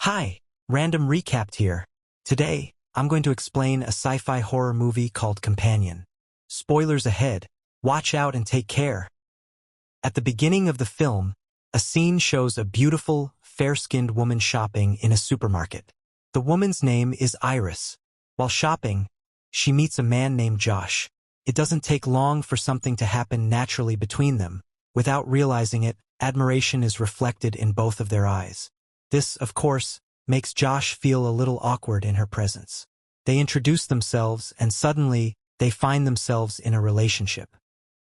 Hi, random recapped here. Today, I'm going to explain a sci-fi horror movie called Companion. Spoilers ahead, watch out and take care. At the beginning of the film, a scene shows a beautiful, fair-skinned woman shopping in a supermarket. The woman's name is Iris. While shopping, she meets a man named Josh. It doesn't take long for something to happen naturally between them. Without realizing it, admiration is reflected in both of their eyes. This, of course, makes Josh feel a little awkward in her presence. They introduce themselves and suddenly, they find themselves in a relationship.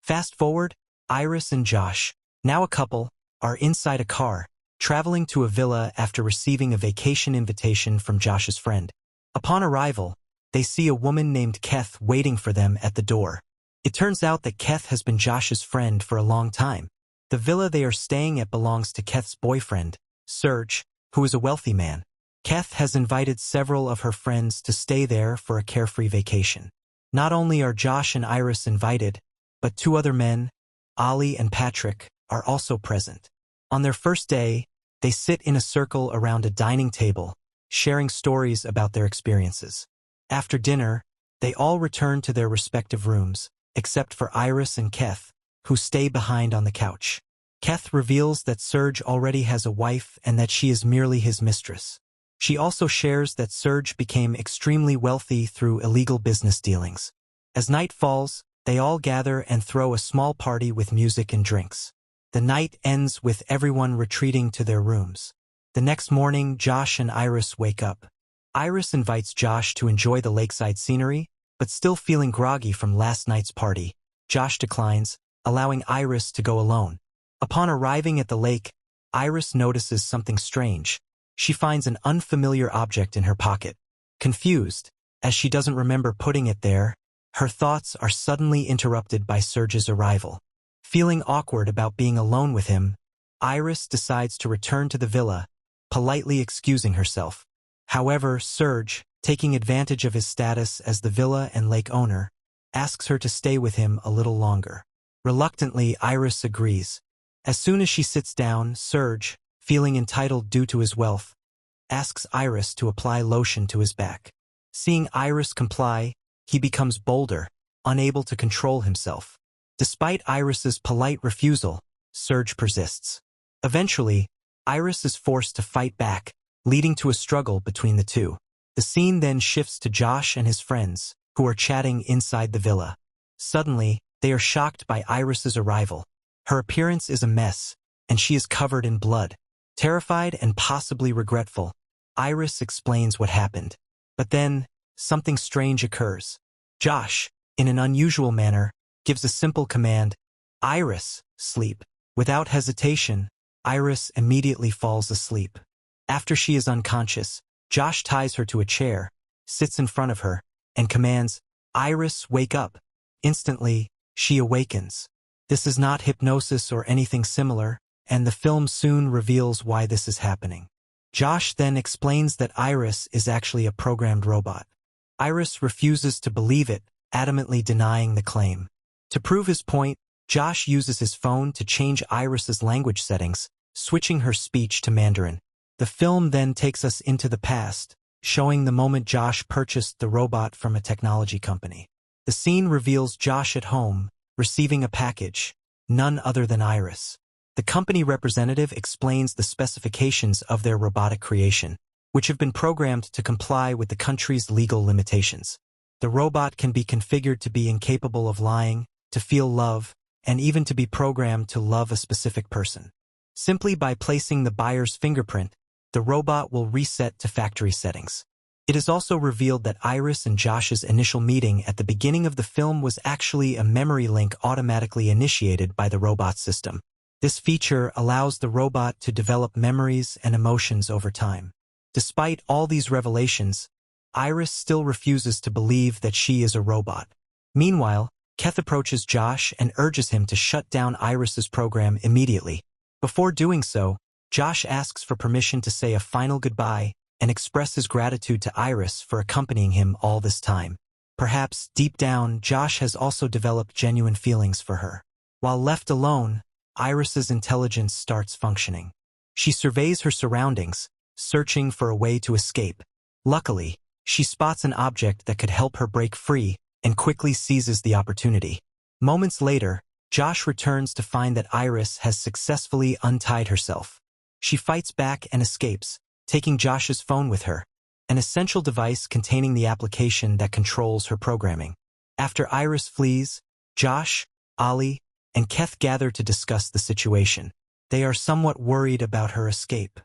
Fast forward, Iris and Josh, now a couple, are inside a car, traveling to a villa after receiving a vacation invitation from Josh's friend. Upon arrival, they see a woman named Keth waiting for them at the door. It turns out that Keth has been Josh's friend for a long time. The villa they are staying at belongs to Keth's boyfriend, Serge, who is a wealthy man. Keth has invited several of her friends to stay there for a carefree vacation. Not only are Josh and Iris invited, but two other men, Ollie and Patrick, are also present. On their first day, they sit in a circle around a dining table, sharing stories about their experiences. After dinner, they all return to their respective rooms, except for Iris and Keth, who stay behind on the couch. Keth reveals that Serge already has a wife and that she is merely his mistress. She also shares that Serge became extremely wealthy through illegal business dealings. As night falls, they all gather and throw a small party with music and drinks. The night ends with everyone retreating to their rooms. The next morning, Josh and Iris wake up. Iris invites Josh to enjoy the lakeside scenery, but still feeling groggy from last night's party, Josh declines, allowing Iris to go alone. Upon arriving at the lake, Iris notices something strange. She finds an unfamiliar object in her pocket. Confused, as she doesn't remember putting it there, her thoughts are suddenly interrupted by Serge's arrival. Feeling awkward about being alone with him, Iris decides to return to the villa, politely excusing herself. However, Serge, taking advantage of his status as the villa and lake owner, asks her to stay with him a little longer. Reluctantly, Iris agrees. As soon as she sits down, Serge, feeling entitled due to his wealth, asks Iris to apply lotion to his back. Seeing Iris comply, he becomes bolder, unable to control himself. Despite Iris's polite refusal, Serge persists. Eventually, Iris is forced to fight back, leading to a struggle between the two. The scene then shifts to Josh and his friends, who are chatting inside the villa. Suddenly, they are shocked by Iris's arrival. Her appearance is a mess, and she is covered in blood. Terrified and possibly regretful, Iris explains what happened. But then, something strange occurs. Josh, in an unusual manner, gives a simple command, "Iris, sleep." Without hesitation, Iris immediately falls asleep. After she is unconscious, Josh ties her to a chair, sits in front of her, and commands, "Iris, wake up." Instantly, she awakens. This is not hypnosis or anything similar, and the film soon reveals why this is happening. Josh then explains that Iris is actually a programmed robot. Iris refuses to believe it, adamantly denying the claim. To prove his point, Josh uses his phone to change Iris's language settings, switching her speech to Mandarin. The film then takes us into the past, showing the moment Josh purchased the robot from a technology company. The scene reveals Josh at home, receiving a package, none other than Iris. The company representative explains the specifications of their robotic creation, which have been programmed to comply with the country's legal limitations. The robot can be configured to be incapable of lying, to feel love, and even to be programmed to love a specific person. Simply by placing the buyer's fingerprint, the robot will reset to factory settings. It is also revealed that Iris and Josh's initial meeting at the beginning of the film was actually a memory link automatically initiated by the robot system. This feature allows the robot to develop memories and emotions over time. Despite all these revelations, Iris still refuses to believe that she is a robot. Meanwhile, Keth approaches Josh and urges him to shut down Iris's program immediately. Before doing so, Josh asks for permission to say a final goodbye and express his gratitude to Iris for accompanying him all this time. Perhaps, deep down, Josh has also developed genuine feelings for her. While left alone, Iris's intelligence starts functioning. She surveys her surroundings, searching for a way to escape. Luckily, she spots an object that could help her break free and quickly seizes the opportunity. Moments later, Josh returns to find that Iris has successfully untied herself. She fights back and escapes, taking Josh's phone with her, an essential device containing the application that controls her programming. After Iris flees, Josh, Ollie, and Keth gather to discuss the situation. They are somewhat worried about her escape.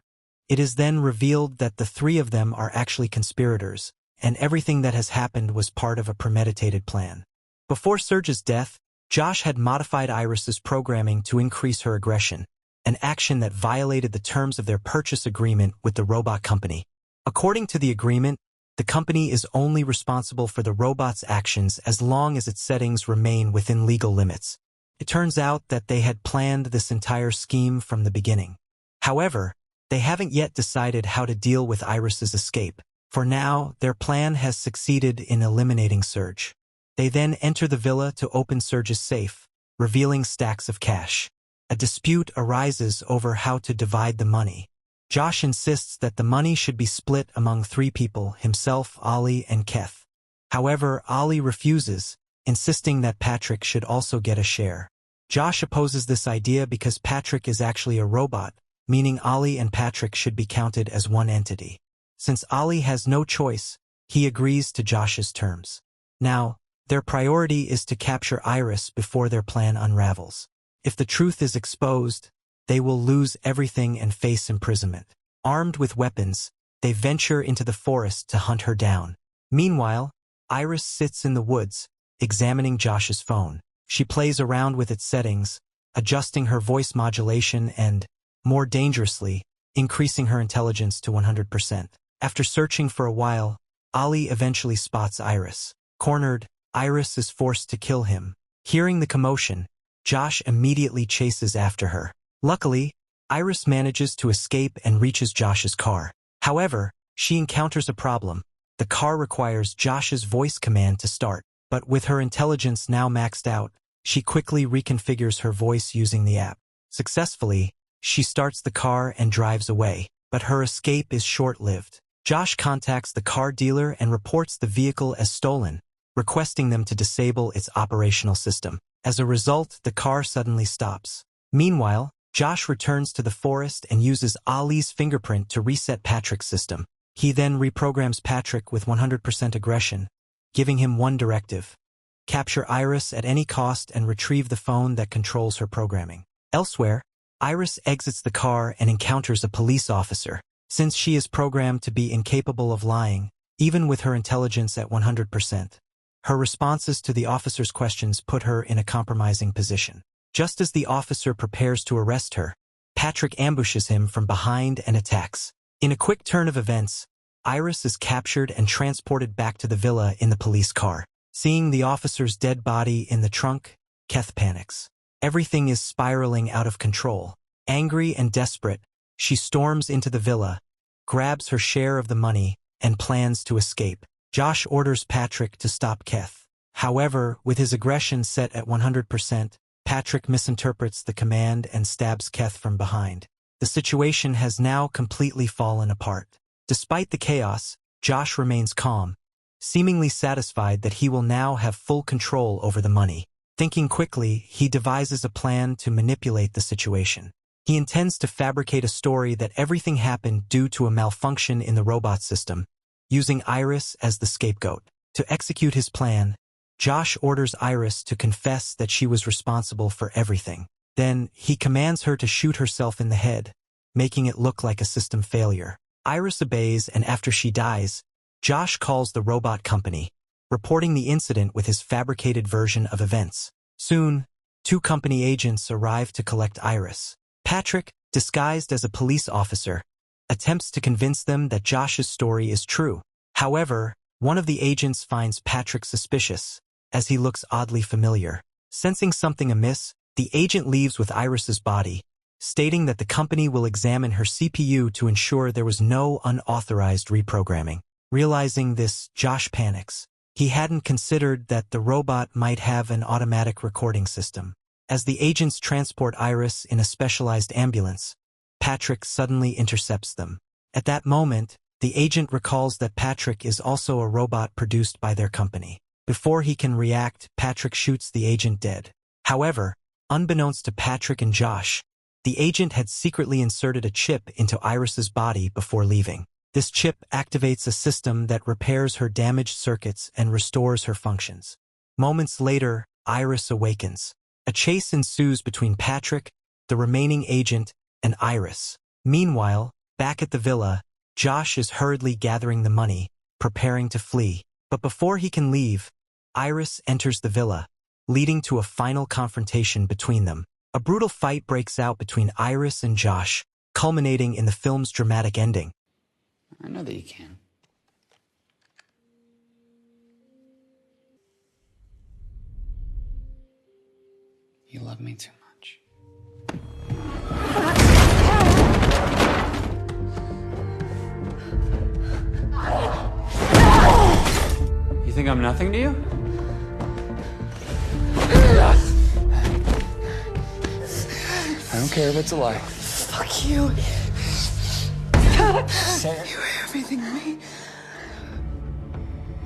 It is then revealed that the three of them are actually conspirators, and everything that has happened was part of a premeditated plan. Before Serge's death, Josh had modified Iris's programming to increase her aggression, an action that violated the terms of their purchase agreement with the robot company. According to the agreement, the company is only responsible for the robot's actions as long as its settings remain within legal limits. It turns out that they had planned this entire scheme from the beginning. However, they haven't yet decided how to deal with Iris's escape. For now, their plan has succeeded in eliminating Serge. They then enter the villa to open Serge's safe, revealing stacks of cash. A dispute arises over how to divide the money. Josh insists that the money should be split among three people, himself, Ollie, and Keth. However, Ollie refuses, insisting that Patrick should also get a share. Josh opposes this idea because Patrick is actually a robot, meaning Ollie and Patrick should be counted as one entity. Since Ollie has no choice, he agrees to Josh's terms. Now, their priority is to capture Iris before their plan unravels. If the truth is exposed, they will lose everything and face imprisonment. Armed with weapons, they venture into the forest to hunt her down. Meanwhile, Iris sits in the woods, examining Josh's phone. She plays around with its settings, adjusting her voice modulation and, more dangerously, increasing her intelligence to 100%. After searching for a while, Ollie eventually spots Iris. Cornered, Iris is forced to kill him. Hearing the commotion, Josh immediately chases after her. Luckily, Iris manages to escape and reaches Josh's car. However, she encounters a problem. The car requires Josh's voice command to start, but with her intelligence now maxed out, she quickly reconfigures her voice using the app. Successfully, she starts the car and drives away, but her escape is short-lived. Josh contacts the car dealer and reports the vehicle as stolen, requesting them to disable its operational system. As a result, the car suddenly stops. Meanwhile, Josh returns to the forest and uses Ollie's fingerprint to reset Patrick's system. He then reprograms Patrick with 100% aggression, giving him one directive: capture Iris at any cost and retrieve the phone that controls her programming. Elsewhere, Iris exits the car and encounters a police officer. Since she is programmed to be incapable of lying, even with her intelligence at 100%, her responses to the officer's questions put her in a compromising position. Just as the officer prepares to arrest her, Patrick ambushes him from behind and attacks. In a quick turn of events, Iris is captured and transported back to the villa in the police car. Seeing the officer's dead body in the trunk, Keth panics. Everything is spiraling out of control. Angry and desperate, she storms into the villa, grabs her share of the money, and plans to escape. Josh orders Patrick to stop Keth. However, with his aggression set at 100%, Patrick misinterprets the command and stabs Keth from behind. The situation has now completely fallen apart. Despite the chaos, Josh remains calm, seemingly satisfied that he will now have full control over the money. Thinking quickly, he devises a plan to manipulate the situation. He intends to fabricate a story that everything happened due to a malfunction in the robot system, using Iris as the scapegoat. To execute his plan, Josh orders Iris to confess that she was responsible for everything. Then, he commands her to shoot herself in the head, making it look like a system failure. Iris obeys, and after she dies, Josh calls the robot company, reporting the incident with his fabricated version of events. Soon, 2 company agents arrive to collect Iris. Patrick, disguised as a police officer, attempts to convince them that Josh's story is true. However, one of the agents finds Patrick suspicious, as he looks oddly familiar. Sensing something amiss, the agent leaves with Iris's body, stating that the company will examine her CPU to ensure there was no unauthorized reprogramming. Realizing this, Josh panics. He hadn't considered that the robot might have an automatic recording system. As the agents transport Iris in a specialized ambulance, Patrick suddenly intercepts them. At that moment, the agent recalls that Patrick is also a robot produced by their company. Before he can react, Patrick shoots the agent dead. However, unbeknownst to Patrick and Josh, the agent had secretly inserted a chip into Iris's body before leaving. This chip activates a system that repairs her damaged circuits and restores her functions. Moments later, Iris awakens. A chase ensues between Patrick, the remaining agent, and Iris. Meanwhile, back at the villa, Josh is hurriedly gathering the money, preparing to flee. But before he can leave, Iris enters the villa, leading to a final confrontation between them. A brutal fight breaks out between Iris and Josh, culminating in the film's dramatic ending. I know that you can. You love me too much. You think I'm nothing to you? I don't care if it's a lie. Fuck you. Say it. You have everything to me.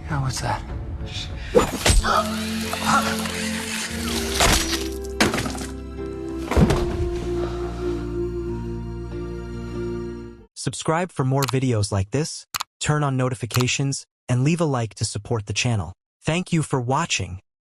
Yeah, what's that? Subscribe for more videos like this, turn on notifications, and leave a like to support the channel. Thank you for watching.